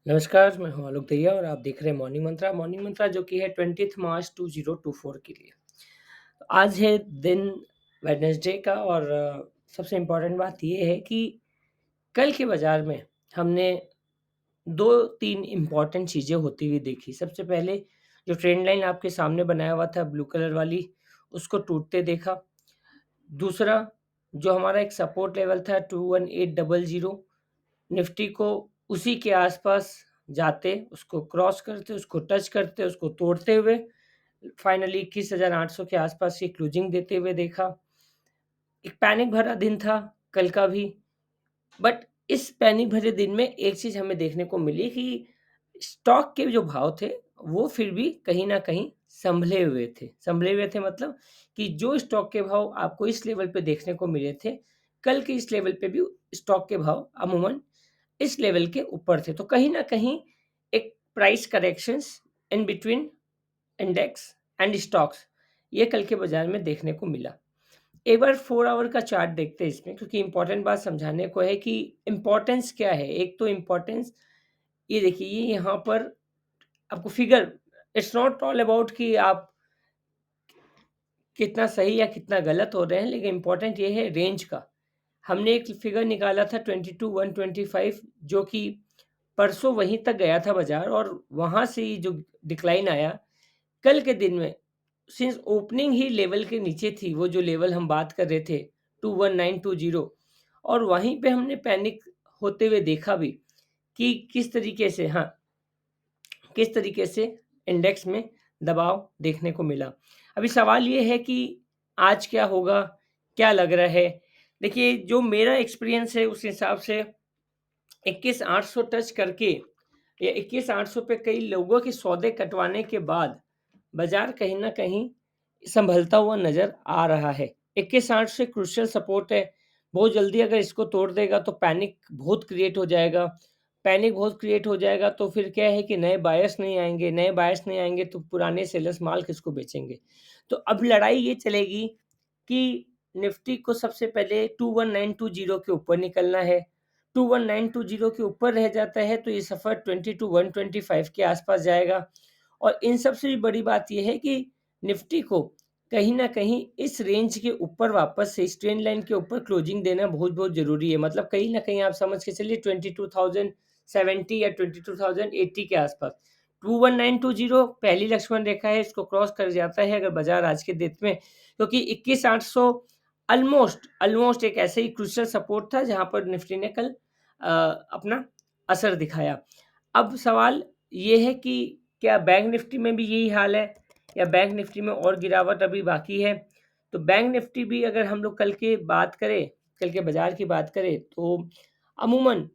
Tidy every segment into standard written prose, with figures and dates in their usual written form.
नमस्कार, मैं हूँ आलोक दहिया और आप देख रहे हैं मॉर्निंग मंत्रा जो कि है 20th मार्च 2024 के लिए। तो आज है दिन वेडनेसडे का और सबसे इम्पोर्टेंट बात ये है कि कल के बाज़ार में हमने 2-3 इम्पोर्टेंट चीज़ें होती हुई देखी। सबसे पहले जो ट्रेंड लाइन आपके सामने बनाया हुआ था ब्लू कलर वाली, उसको टूटते देखा। दूसरा, जो हमारा एक सपोर्ट लेवल था 21800 निफ्टी को उसी के आसपास जाते, उसको क्रॉस करते, उसको टच करते, उसको तोड़ते हुए फाइनली 21,800 के आसपास की क्लोजिंग देते हुए देखा। एक पैनिक भरा दिन था कल का भी, बट इस पैनिक भरे दिन में एक चीज़ हमें देखने को मिली कि स्टॉक के जो भाव थे, वो फिर भी कहीं न कहीं सँभले हुए थे। सँभले हुए थे मतलब कि जो स्टॉक के भाव आपको इस लेवल पे देखने को मिले थे, कल के इस लेवल पे भी स्टॉक के भाव अमूमन इस लेवल के ऊपर थे। तो कहीं न कहीं एक price corrections in between index and stocks, ये कल के बाज़ार में देखने को मिला। एक बार 4 आवर का चार्ट देखते हैं इसमें, क्योंकि इम्पोर्टेंट बात समझाने को है कि इम्पोर्टेंस क्या है। एक तो इम्पोर्टेंस ये देखिए, ये यहाँ पर आपको figure, it's not all about कि आप कितना सही या कितना गलत हो रहे हैं, लेकिन इम्पोर्टेंट ये है रेंज का। हमने एक फिगर निकाला था 22,125, जो कि परसों वहीं तक गया था बाज़ार और वहाँ से ही जो डिक्लाइन आया, कल के दिन में सिंस ओपनिंग ही लेवल के नीचे थी, वो जो लेवल हम बात कर रहे थे 21920, और वहीं पे हमने पैनिक होते हुए देखा भी कि किस तरीके से, हाँ, किस तरीके से इंडेक्स में दबाव देखने को मिला। अभी सवाल ये है कि आज क्या होगा? क्या लग रहा है? देखिए, जो मेरा एक्सपीरियंस है उस हिसाब से 21,800 टच करके या 21,800 पे कई लोगों के सौदे कटवाने के बाद बाज़ार कहीं न कहीं सँभलता हुआ नज़र आ रहा है। 21,800 से क्रूशियल सपोर्ट है। बहुत जल्दी अगर इसको तोड़ देगा तो पैनिक बहुत क्रिएट हो जाएगा। पैनिक बहुत क्रिएट हो जाएगा तो फिर क्या है कि नए बायर्स नहीं आएँगे तो पुराने सेलर्स माल किसको बेचेंगे? तो अब लड़ाई ये चलेगी कि निफ्टी को सबसे पहले 21,920 के ऊपर निकलना है। 21,920 के ऊपर रह जाता है तो ये सफ़र 22,125 के आसपास जाएगा। और इन सबसे भी बड़ी बात ये है कि निफ्टी को कहीं न कहीं इस रेंज के ऊपर वापस से इस ट्रेंड लाइन के ऊपर क्लोजिंग देना बहुत-बहुत ज़रूरी है। मतलब कहीं न कहीं आप समझ के चलिए 22,070 या 22,080 के आसपास। 21920 पहली लक्ष्मण रेखा है, इसको क्रॉस कर जाता है अगर बाज़ार आज के डेट में, क्योंकि 21,800 ऑलमोस्ट एक ऐसे ही क्रूशियल सपोर्ट था जहाँ पर निफ्टी ने कल अपना असर दिखाया। अब सवाल ये है कि क्या बैंक निफ्टी में भी यही हाल है या बैंक निफ्टी में और गिरावट अभी बाकी है? तो बैंक निफ्टी भी अगर हम लोग कल के बाज़ार की बात करें तो अमूमन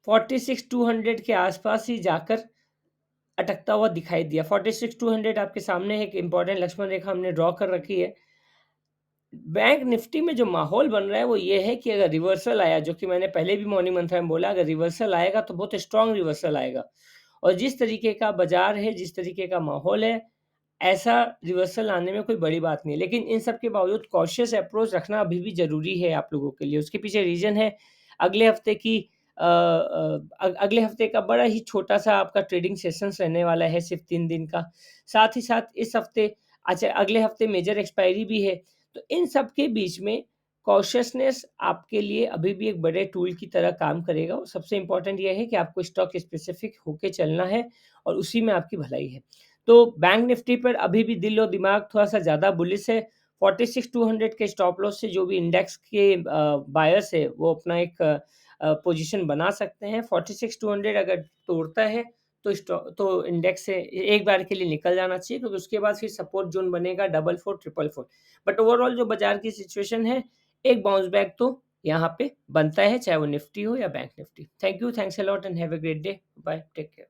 46,200 के आसपास ही जाकर अटकता हुआ दिखाई दिया। 46,200 आपके सामने है, एक इम्पोर्टेंट लक्ष्मण रेखा हमने ड्रॉ कर रखी है। बैंक निफ्टी में जो माहौल बन रहा है वो ये है कि अगर रिवर्सल आया, जो कि मैंने पहले भी मॉर्निंग मंत्रा में बोला, अगर रिवर्सल आएगा तो बहुत स्ट्रॉन्ग रिवर्सल आएगा। और जिस तरीके का बाज़ार है, जिस तरीके का माहौल है, ऐसा रिवर्सल आने में कोई बड़ी बात नहीं है। लेकिन इन सब के बावजूद कॉशियस अप्रोच रखना अभी भी ज़रूरी है आप लोगों के लिए। उसके पीछे रीज़न है अगले हफ्ते की अगले हफ्ते का बड़ा ही छोटा-सा आपका ट्रेडिंग सेशंस रहने वाला है, सिर्फ़ 3 दिन का। साथ ही साथ इस हफ्ते, अच्छा, अगले हफ्ते मेजर एक्सपायरी भी है। तो इन सब के बीच में कॉशियसनेस आपके लिए अभी भी एक बड़े टूल की तरह काम करेगा और सबसे इम्पोर्टेंट ये है कि आपको स्टॉक स्पेसिफिक होके चलना है और उसी में आपकी भलाई है। तो बैंक निफ्टी पर अभी भी दिल और दिमाग थोड़ा-सा ज़्यादा बुलिश है। 46,200 के स्टॉप लॉस से जो भी इंडेक्स के बायर्स है वो अपना एक पोज़ीशन बना सकते हैं। 46,200 अगर तोड़ता है तो इंडेक्स से एक बार के लिए निकल जाना चाहिए, क्योंकि उसके बाद फिर सपोर्ट ज़ोन बनेगा 44, 444। बट ओवरऑल जो बाज़ार की सिचुएशन है, एक बाउंस बैक तो यहाँ पे बनता है, चाहे वो निफ्टी हो या bank Nifty. Thank you, thanks a lot and have a great day. Bye, take care.